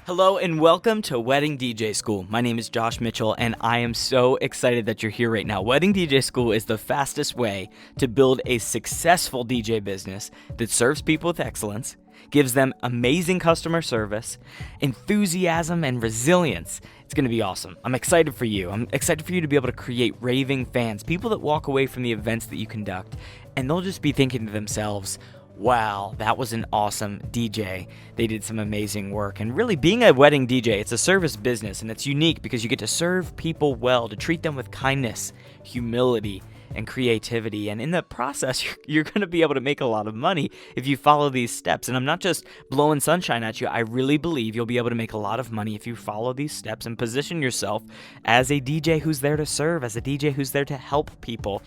Hello and welcome to Wedding DJ School. My name is Josh Mitchell and I am so excited that you're here right now. Wedding DJ School is the fastest way to build a successful DJ business that serves people with excellence, gives them amazing customer service, enthusiasm, and resilience. It's going to be awesome. I'm excited for you. I'm excited for you to be able to create raving fans, people that walk away from the events that you conduct, and they'll just be thinking to themselves, wow, that was an awesome DJ. They did some amazing work. And really, being a wedding DJ, it's a service business, and it's unique because you get to serve people well, to treat them with kindness, humility, and creativity. And in the process, you're going to be able to make a lot of money if you follow these steps. And I'm not just blowing sunshine at you. I really believe you'll be able to make a lot of money if you follow these steps and position yourself as a DJ who's there to serve, as a DJ who's there to help people.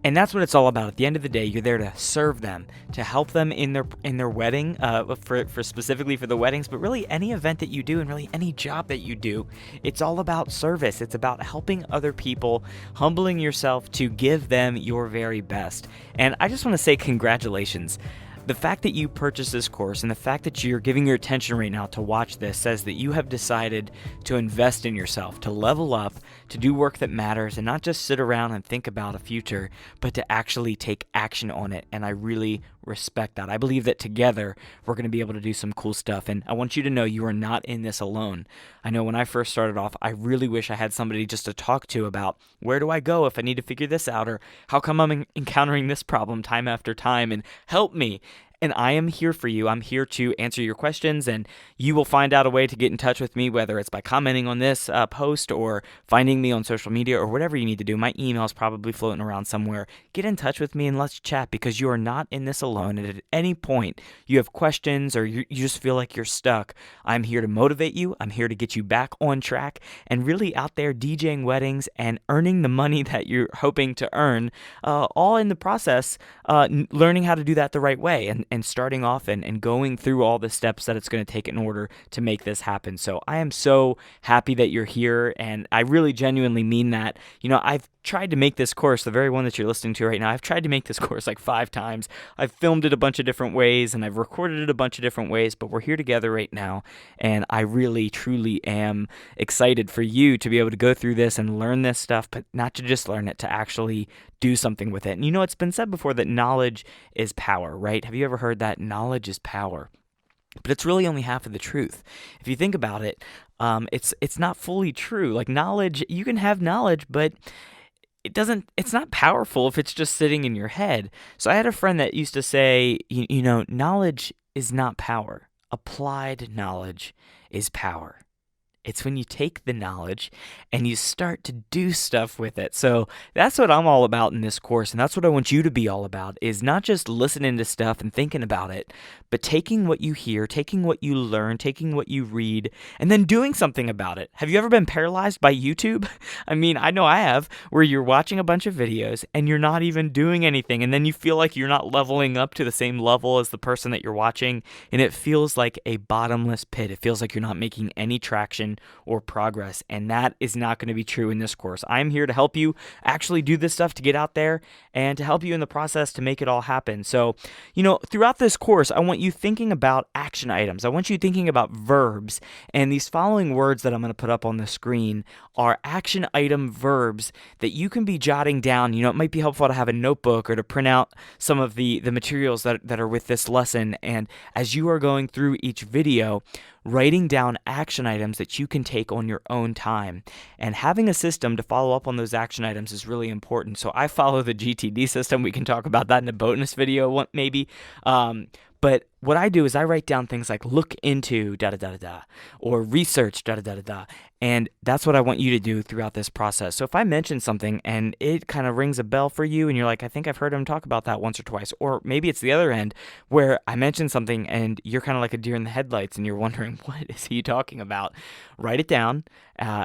And that's what it's all about. At the end of the day, you're there to serve them, to help them in their wedding, for specifically for the weddings, but really any event that you do and really any job that you do, it's all about service. It's about helping other people, humbling yourself to give them your very best. And I just want to say congratulations. The fact that you purchased this course and the fact that you're giving your attention right now to watch this says that you have decided to invest in yourself, to level up, to do work that matters, and not just sit around and think about a future, but to actually take action on it. And I really respect that. I believe that together we're going to be able to do some cool stuff. And I want you to know you are not in this alone. I know when I first started off, I really wish I had somebody just to talk to about where do I go if I need to figure this out, or how come I'm encountering this problem time after time, and help me. And I am here for you. I'm here to answer your questions, and you will find out a way to get in touch with me, whether it's by commenting on this post or finding me on social media or whatever you need to do. My email is probably floating around somewhere. Get in touch with me and let's chat, because you are not in this alone. And at any point you have questions or you just feel like you're stuck, I'm here to motivate you. I'm here to get you back on track and really out there DJing weddings and earning the money that you're hoping to earn, all in the process, learning how to do that the right way, and starting off and going through all the steps that it's going to take in order to make this happen. So I am so happy that you're here, and I really genuinely mean that. You know, I've tried to make this course, the very one that you're listening to right now, I've tried to make this course like 5 times. I've filmed it a bunch of different ways, and I've recorded it a bunch of different ways, but we're here together right now, and I really, truly am excited for you to be able to go through this and learn this stuff, but not to just learn it, to actually do something with it. And you know, it's been said before that knowledge is power, right? Have you ever heard that? Knowledge is power. But it's really only half of the truth. If you think about it, it's not fully true. Like, knowledge, you can have knowledge, but it's not powerful if it's just sitting in your head. So I had a friend that used to say, you know, knowledge is not power. Applied knowledge is power. It's when you take the knowledge and you start to do stuff with it. So that's what I'm all about in this course, and that's what I want you to be all about, is not just listening to stuff and thinking about it, but taking what you hear, taking what you learn, taking what you read, and then doing something about it. Have you ever been paralyzed by YouTube? I mean, I know I have, where you're watching a bunch of videos and you're not even doing anything, and then you feel like you're not leveling up to the same level as the person that you're watching, and it feels like a bottomless pit. It feels like you're not making any traction or progress, and that is not going to be true in this course. I'm here to help you actually do this stuff, to get out there and to help you in the process to make it all happen. So, you know, throughout this course, I want you thinking about action items. I want you thinking about verbs, and these following words that I'm going to put up on the screen are action item verbs that you can be jotting down. You know, it might be helpful to have a notebook or to print out some of the materials that are with this lesson, and as you are going through each video, writing down action items that you can take on your own time. And having a system to follow up on those action items is really important. So I follow the GTD system. We can talk about that in a bonus video maybe. But what I do is I write down things like look into da-da-da-da-da or research da-da-da-da-da. And that's what I want you to do throughout this process. So if I mention something and it kind of rings a bell for you and you're like, I think I've heard him talk about that once or twice, or maybe it's the other end where I mention something and you're kind of like a deer in the headlights and you're wondering, what is he talking about? Write it down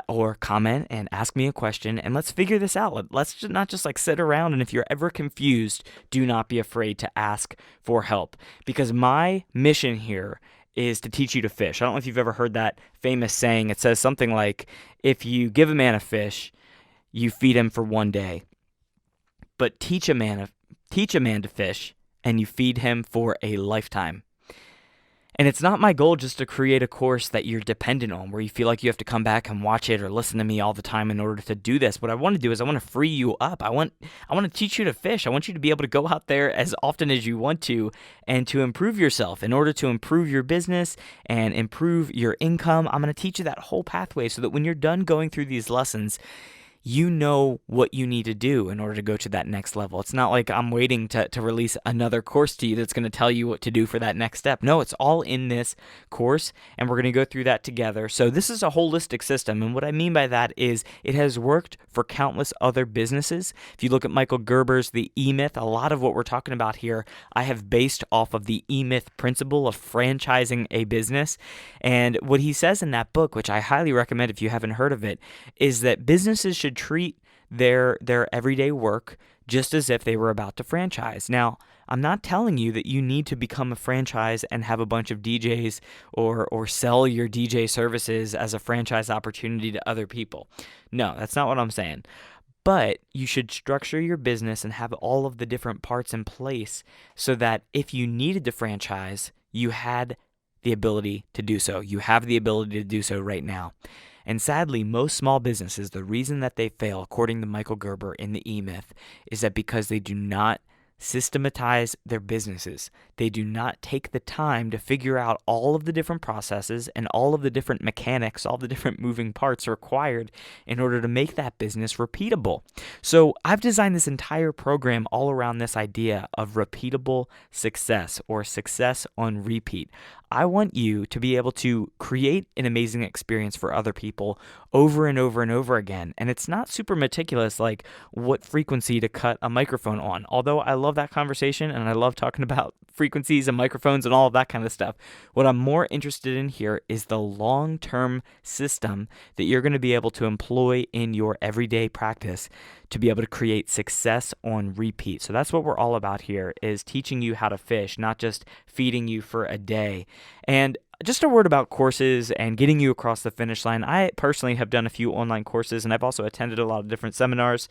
or comment and ask me a question, and let's figure this out. Let's just not just like sit around, and if you're ever confused, do not be afraid to ask for help, because my mission here is to teach you to fish. I don't know if you've ever heard that famous saying. It says something like, if you give a man a fish, you feed him for one day. But teach a man to fish, and you feed him for a lifetime. And it's not my goal just to create a course that you're dependent on, where you feel like you have to come back and watch it or listen to me all the time in order to do this. What I want to do is I want to free you up. I want to teach you to fish. I want you to be able to go out there as often as you want to and to improve yourself. In order to improve your business and improve your income, I'm going to teach you that whole pathway so that when you're done going through these lessons, you know what you need to do in order to go to that next level. It's not like I'm waiting to release another course to you that's going to tell you what to do for that next step. No, it's all in this course, and we're going to go through that together. So this is a holistic system, and what I mean by that is it has worked for countless other businesses. If you look at Michael Gerber's The E-Myth, a lot of what we're talking about here I have based off of the E-Myth principle of franchising a business. And what he says in that book, which I highly recommend if you haven't heard of it, is that businesses should treat their everyday work just as if they were about to franchise. Now, I'm not telling you that you need to become a franchise and have a bunch of DJs or sell your DJ services as a franchise opportunity to other people. No, that's not what I'm saying. But you should structure your business and have all of the different parts in place so that if you needed to franchise, you had the ability to do so. You have the ability to do so right now. And sadly, most small businesses, the reason that they fail, according to Michael Gerber in the E-Myth, is that because they do not systematize their businesses. They do not take the time to figure out all of the different processes and all of the different mechanics, all the different moving parts required in order to make that business repeatable. So I've designed this entire program all around this idea of repeatable success, or success on repeat. I want you to be able to create an amazing experience for other people over and over and over again. And it's not super meticulous like what frequency to cut a microphone on. Although I love that conversation and I love talking about frequencies and microphones and all of that kind of stuff. What I'm more interested in here is the long-term system that you're going to be able to employ in your everyday practice to be able to create success on repeat. So that's what we're all about here, is teaching you how to fish, not just feeding you for a day. And just a word about courses and getting you across the finish line. I personally have done a few online courses, and I've also attended a lot of different seminars.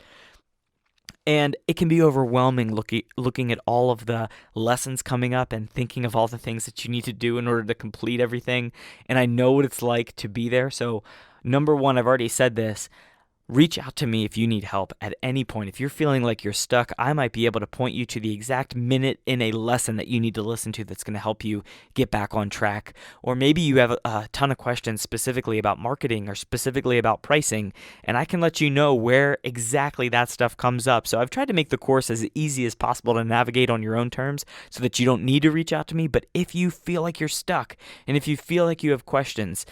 And it can be overwhelming looking at all of the lessons coming up and thinking of all the things that you need to do in order to complete everything. And I know what it's like to be there. So number one, I've already said this. Reach out to me if you need help at any point. If you're feeling like you're stuck, I might be able to point you to the exact minute in a lesson that you need to listen to that's going to help you get back on track. Or maybe you have a ton of questions specifically about marketing or specifically about pricing, and I can let you know where exactly that stuff comes up. So I've tried to make the course as easy as possible to navigate on your own terms so that you don't need to reach out to me. But if you feel like you're stuck and if you feel like you have questions,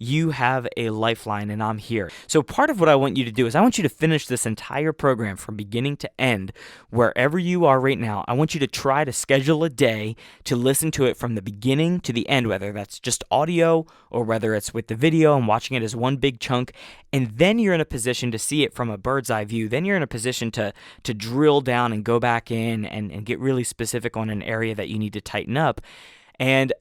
you have a lifeline, and I'm here. So part of what I want you to do is I want you to finish this entire program from beginning to end, wherever you are right now. I want you to try to schedule a day to listen to it from the beginning to the end, whether that's just audio or whether it's with the video and watching it as one big chunk. And then you're in a position to see it from a bird's eye view. Then you're in a position to drill down and go back in and get really specific on an area that you need to tighten up. And,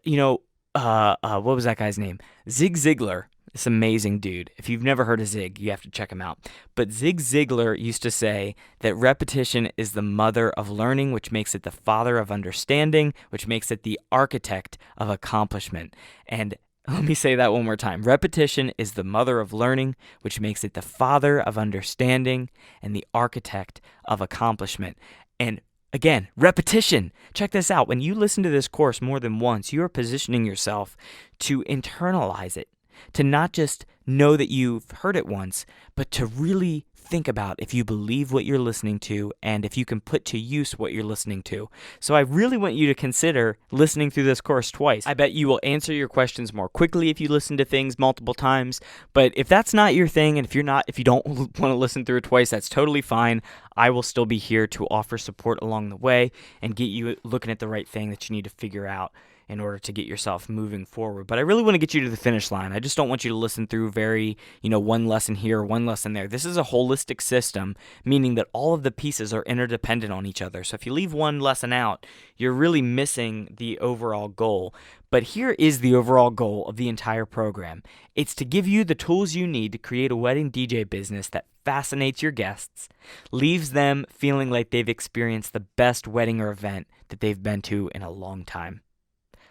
what was that guy's name? Zig Ziglar, this amazing dude. If you've never heard of Zig, you have to check him out. But Zig Ziglar used to say that repetition is the mother of learning, which makes it the father of understanding, which makes it the architect of accomplishment. And let me say that one more time. Repetition is the mother of learning, which makes it the father of understanding and the architect of accomplishment. And again, repetition. Check this out. When you listen to this course more than once, you are positioning yourself to internalize it, to not just know that you've heard it once, but to really think about if you believe what you're listening to and if you can put to use what you're listening to. So I really want you to consider listening through this course twice. I bet you will answer your questions more quickly if you listen to things multiple times. But if that's not your thing, and if you don't want to listen through it twice, that's totally fine. I will still be here to offer support along the way and get you looking at the right thing that you need to figure out in order to get yourself moving forward. But I really want to get you to the finish line. I just don't want you to listen through one lesson here, one lesson there. This is a holistic system, meaning that all of the pieces are interdependent on each other. So if you leave one lesson out, you're really missing the overall goal. But here is the overall goal of the entire program. It's to give you the tools you need to create a wedding DJ business that fascinates your guests, leaves them feeling like they've experienced the best wedding or event that they've been to in a long time.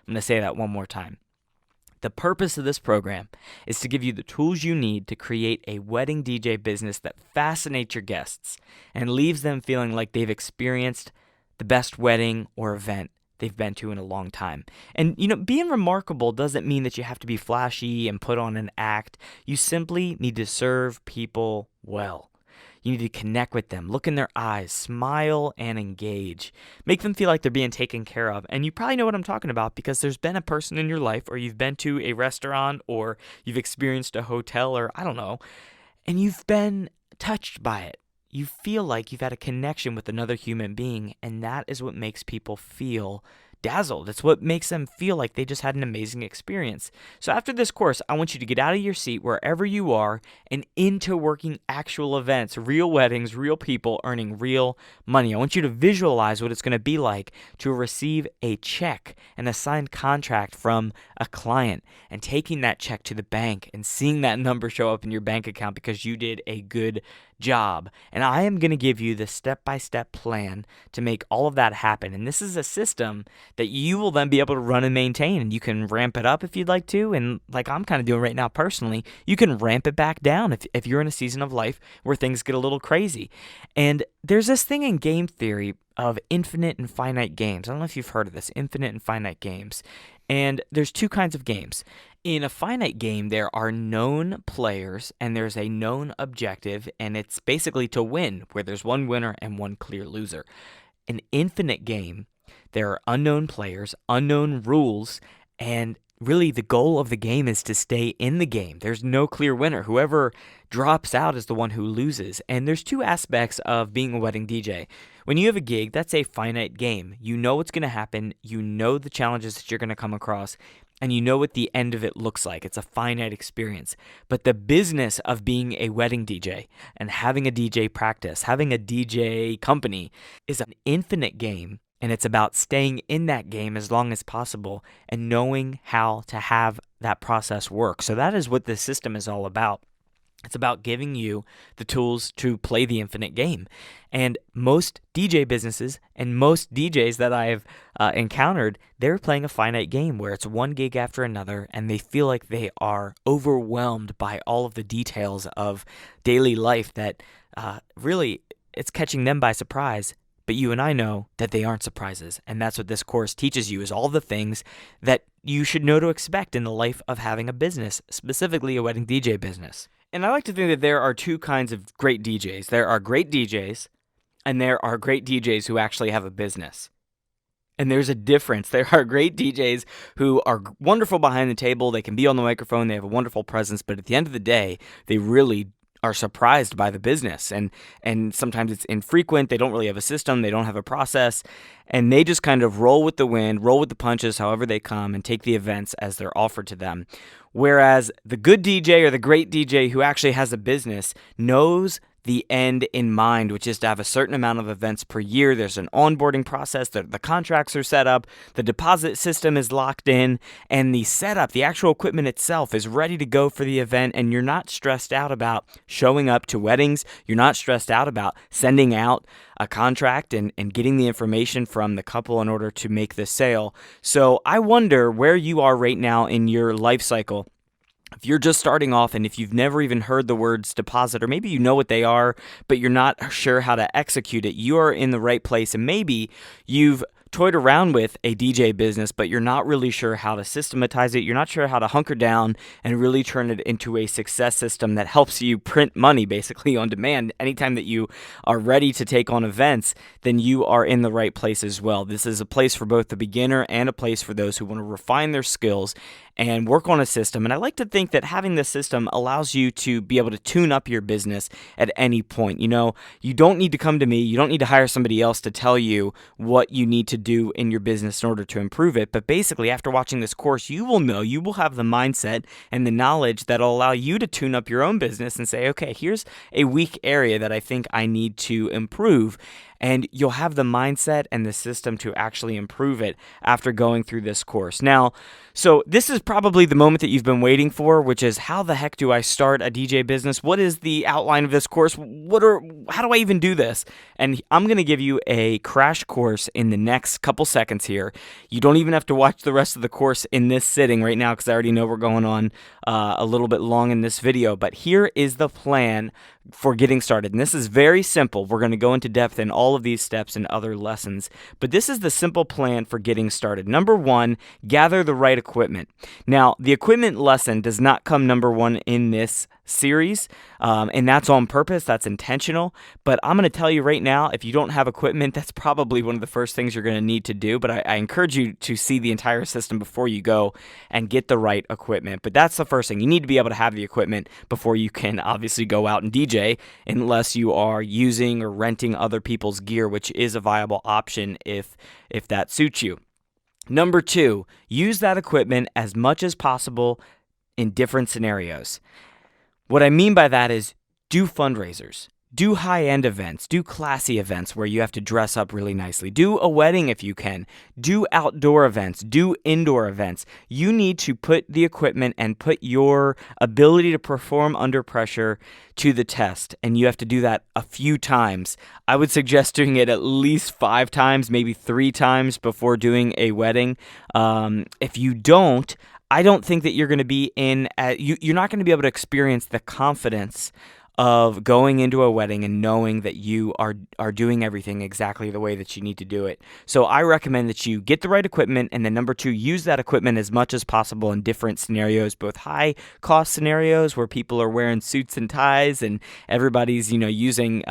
I'm going to say that one more time. The purpose of this program is to give you the tools you need to create a wedding DJ business that fascinates your guests and leaves them feeling like they've experienced the best wedding or event they've been to in a long time. And, being remarkable doesn't mean that you have to be flashy and put on an act. You simply need to serve people well. You need to connect with them, look in their eyes, smile, and engage. Make them feel like they're being taken care of. And you probably know what I'm talking about because there's been a person in your life, or you've been to a restaurant, or you've experienced a hotel, or I don't know, and you've been touched by it. You feel like you've had a connection with another human being, and that is what makes people feel dazzled. It's what makes them feel like they just had an amazing experience. So after this course, I want you to get out of your seat wherever you are and into working actual events, real weddings, real people earning real money. I want you to visualize what it's going to be like to receive a check, an assigned contract from a client, and taking that check to the bank and seeing that number show up in your bank account because you did a good job. And I am going to give you the step-by-step plan to make all of that happen. And this is a system that you will then be able to run and maintain, and you can ramp it up if you'd like to. And like I'm kind of doing right now personally, you can ramp it back down if you're in a season of life where things get a little crazy. And there's this thing in game theory of infinite and finite games. I don't know if you've heard of this, infinite and finite games. And there's two kinds of games. In a finite game, there are known players and there's a known objective, and it's basically to win, where there's one winner and one clear loser. An infinite game, there are unknown players, unknown rules, and really the goal of the game is to stay in the game. There's no clear winner. Whoever drops out is the one who loses. And there's two aspects of being a wedding DJ. When you have a gig, that's a finite game. You know what's going to happen. You know the challenges that you're going to come across, and you know what the end of it looks like. It's a finite experience. But the business of being a wedding DJ and having a DJ practice, having a DJ company, is an infinite game. And it's about staying in that game as long as possible and knowing how to have that process work. So that is what this system is all about. It's about giving you the tools to play the infinite game. And most DJ businesses and most DJs that I've encountered, they're playing a finite game where it's one gig after another, and they feel like they are overwhelmed by all of the details of daily life that really it's catching them by surprise. But you and I know that they aren't surprises. And that's what this course teaches you, is all the things that you should know to expect in the life of having a business, specifically a wedding DJ business. And I like to think that there are two kinds of great DJs. There are great DJs, and there are great DJs who actually have a business. And there's a difference. There are great DJs who are wonderful behind the table. They can be on the microphone. They have a wonderful presence. But at the end of the day, they really are surprised by the business. And sometimes it's infrequent. They don't really have a system. They don't have a process. And they just kind of roll with the wind, roll with the punches however they come, and take the events as they're offered to them. Whereas the good DJ or the great DJ who actually has a business knows the end in mind, which is to have a certain amount of events per year. There's an onboarding process, the contracts are set up, the deposit system is locked in, and the setup, the actual equipment itself is ready to go for the event, and you're not stressed out about showing up to weddings. You're not stressed out about sending out a contract and getting the information from the couple in order to make the sale. So I wonder where you are right now in your life cycle. If you're just starting off and if you've never even heard the words deposit, or maybe you know what they are, but you're not sure how to execute it, you are in the right place. And maybe you've toyed around with a DJ business, but you're not really sure how to systematize it. You're not sure how to hunker down and really turn it into a success system that helps you print money basically on demand. Anytime that you are ready to take on events, then you are in the right place as well. This is a place for both the beginner and a place for those who want to refine their skills and work on a system. And I like to think that having this system allows you to be able to tune up your business at any point. You know, you don't need to come to me. You don't need to hire somebody else to tell you what you need to do in your business in order to improve it. But basically, after watching this course, you will know, you will have the mindset and the knowledge that will allow you to tune up your own business and say, okay, here's a weak area that I think I need to improve. and you'll have the mindset and the system to actually improve it after going through this course. Now, so this is probably the moment that you've been waiting for, which is, how the heck do I start a DJ business? What is the outline of this course? How do I even do this? And I'm going to give you a crash course in the next couple seconds here. You don't even have to watch the rest of the course in this sitting right now, because I already know we're going on a little bit long in this video. But here is the plan for getting started. And this is very simple. We're going to go into depth in all of these steps and other lessons, but this is the simple plan for getting started. Number one, gather the right equipment. Now, the equipment lesson does not come number one in this series, and that's on purpose. That's intentional. But I'm going to tell you right now, if you don't have equipment, that's probably one of the first things you're going to need to do. But I encourage you to see the entire system before you go and get the right equipment. But that's the first thing. You need to be able to have the equipment before you can obviously go out and DJ, unless you are using or renting other people's gear, which is a viable option if that suits you. Number two, use that equipment as much as possible in different scenarios. What I mean by that is, do fundraisers, do high-end events, do classy events where you have to dress up really nicely, do a wedding if you can, do outdoor events, do indoor events. You need to put the equipment and put your ability to perform under pressure to the test, and you have to do that a few times. I would suggest doing it at least 5 times, maybe 3 times before doing a wedding. If you don't, I don't think that you're going to be you're not going to be able to experience the confidence of going into a wedding and knowing that you are doing everything exactly the way that you need to do it. So I recommend that you get the right equipment, and then number two, use that equipment as much as possible in different scenarios, both high cost scenarios where people are wearing suits and ties and everybody's, using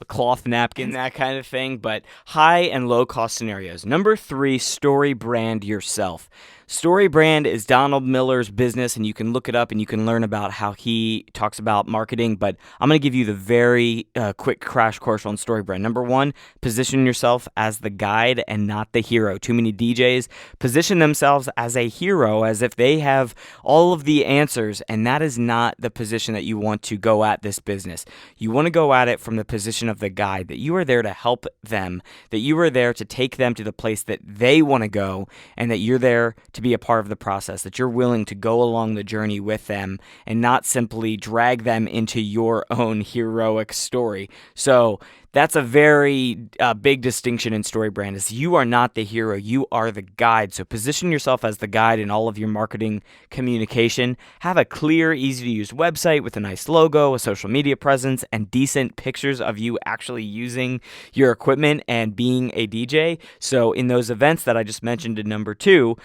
cloth napkins, that kind of thing, but high and low cost scenarios. Number three, story brand yourself. Story brand is Donald Miller's business, and you can look it up and you can learn about how he talks about marketing, but I'm going to give you the very quick crash course on story brand. Number one, position yourself as the guide and not the hero. Too many DJs position themselves as a hero, as if they have all of the answers, and that is not the position that you want to go at this business. You want to go at it from the position of the guide, that you are there to help them, that you are there to take them to the place that they want to go, and that you're there to be a part of the process, that you're willing to go along the journey with them and not simply drag them into your own heroic story. So that's a very big distinction in story brand, is you are not the hero, you are the guide. So position yourself as the guide in all of your marketing communication. Have a clear, easy to use website with a nice logo, a social media presence, and decent pictures of you actually using your equipment and being a DJ. So in those events that I just mentioned in number two,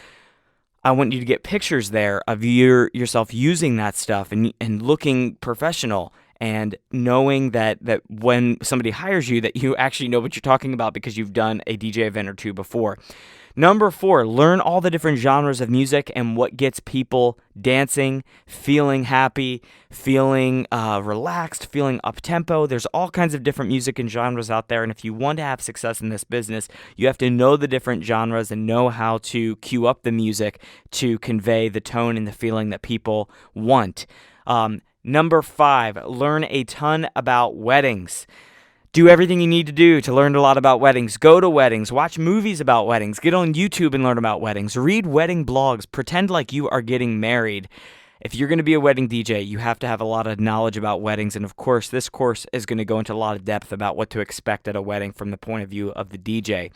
I want you to get pictures there of yourself using that stuff and looking professional, and knowing that when somebody hires you, that you actually know what you're talking about because you've done a DJ event or two before. Number four, learn all the different genres of music and what gets people dancing, feeling happy, feeling relaxed, feeling up-tempo. There's all kinds of different music and genres out there, and if you want to have success in this business, you have to know the different genres and know how to cue up the music to convey the tone and the feeling that people want. Number five, learn a ton about weddings. Do everything you need to do to learn a lot about weddings. Go to weddings. Watch movies about weddings. Get on YouTube and learn about weddings. Read wedding blogs. Pretend like you are getting married. If you're going to be a wedding DJ, you have to have a lot of knowledge about weddings. And of course, this course is going to go into a lot of depth about what to expect at a wedding from the point of view of the DJ.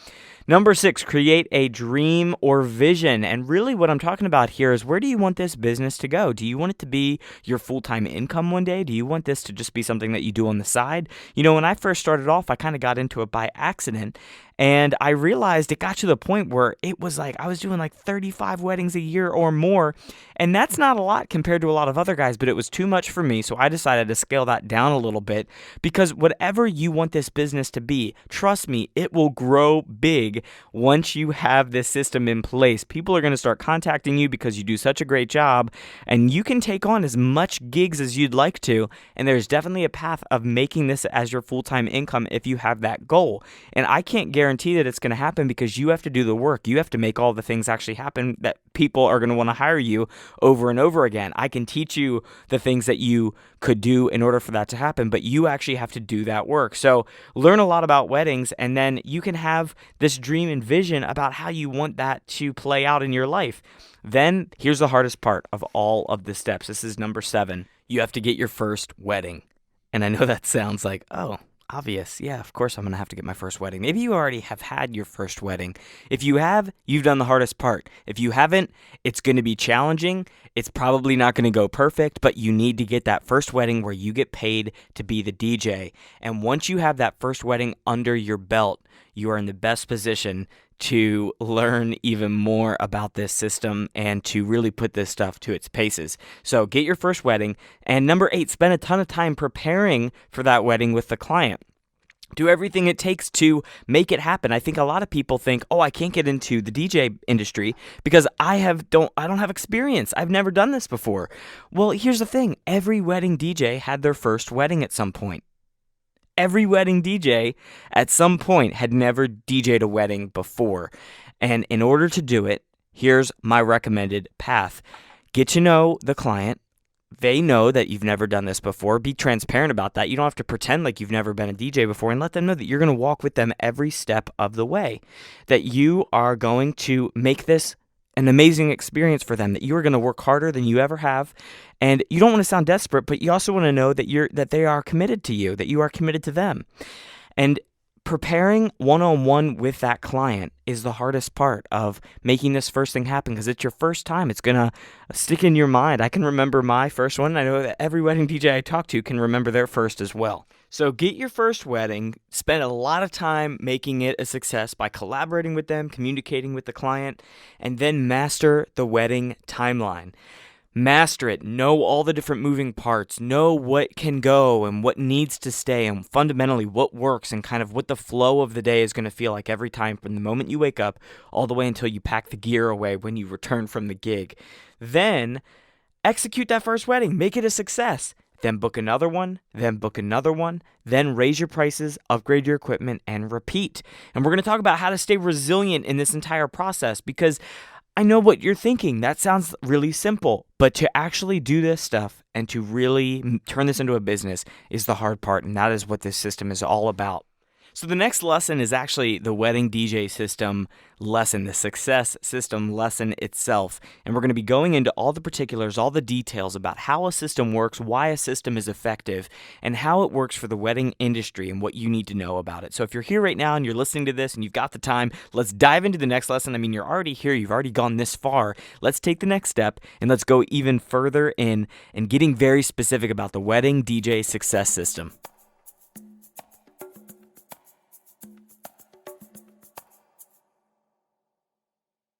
Number six, create a dream or vision. And really what I'm talking about here is, where do you want this business to go? Do you want it to be your full-time income one day? Do you want this to just be something that you do on the side? When I first started off, I kind of got into it by accident. And I realized it got to the point where it was like I was doing like 35 weddings a year or more. And that's not a lot compared to a lot of other guys, but it was too much for me. So I decided to scale that down a little bit, because whatever you want this business to be, trust me, it will grow big once you have this system in place. People are going to start contacting you because you do such a great job, and you can take on as much gigs as you'd like to. And there's definitely a path of making this as your full-time income if you have that goal. And I can't guarantee guarantee that it's going to happen because you have to do the work. You have to make all the things actually happen that people are going to want to hire you over and over again. I can teach you the things that you could do in order for that to happen, but you actually have to do that work. So learn a lot about weddings, and then you can have this dream and vision about how you want that to play out in your life. Then here's the hardest part of all of the steps. This is number 7. You have to get your first wedding. And I know that sounds like, oh, obvious. Yeah, of course I'm going to have to get my first wedding. Maybe you already have had your first wedding. If you have, you've done the hardest part. If you haven't, it's going to be challenging. It's probably not going to go perfect, but you need to get that first wedding where you get paid to be the DJ. And once you have that first wedding under your belt, you are in the best position to learn even more about this system and to really put this stuff to its paces. So get your first wedding. And number 8, spend a ton of time preparing for that wedding with the client. Do everything it takes to make it happen. I think a lot of people think, oh, I can't get into the DJ industry because I don't have experience. I've never done this before. Well, here's the thing. Every wedding DJ had their first wedding at some point. Every wedding DJ at some point had never DJ'd a wedding before. And in order to do it, here's my recommended path. Get to know the client. They know that you've never done this before. Be transparent about that. You don't have to pretend like you've never been a DJ before, and let them know that you're going to walk with them every step of the way, that you are going to make this an amazing experience for them, that you are going to work harder than you ever have. And you don't want to sound desperate, but you also want to know that they are committed to you, that you are committed to them. And preparing one-on-one with that client is the hardest part of making this first thing happen because it's your first time. It's going to stick in your mind. I can remember my first one. I know that every wedding DJ I talk to can remember their first as well. So get your first wedding, spend a lot of time making it a success by collaborating with them, communicating with the client, and then master the wedding timeline. Master it. Know all the different moving parts. Know what can go and what needs to stay and fundamentally what works and kind of what the flow of the day is going to feel like every time from the moment you wake up all the way until you pack the gear away when you return from the gig. Then execute that first wedding. Make it a success. Then book another one, then book another one, then raise your prices, upgrade your equipment, and repeat. And we're going to talk about how to stay resilient in this entire process because I know what you're thinking. That sounds really simple, but to actually do this stuff and to really turn this into a business is the hard part, and that is what this system is all about. So the next lesson is actually the wedding DJ system lesson, the success system lesson itself. And we're going to be going into all the particulars, all the details about how a system works, why a system is effective, and how it works for the wedding industry and what you need to know about it. So if you're here right now and you're listening to this and you've got the time, let's dive into the next lesson. I mean, you're already here. You've already gone this far. Let's take the next step and let's go even further in and getting very specific about the wedding DJ success system.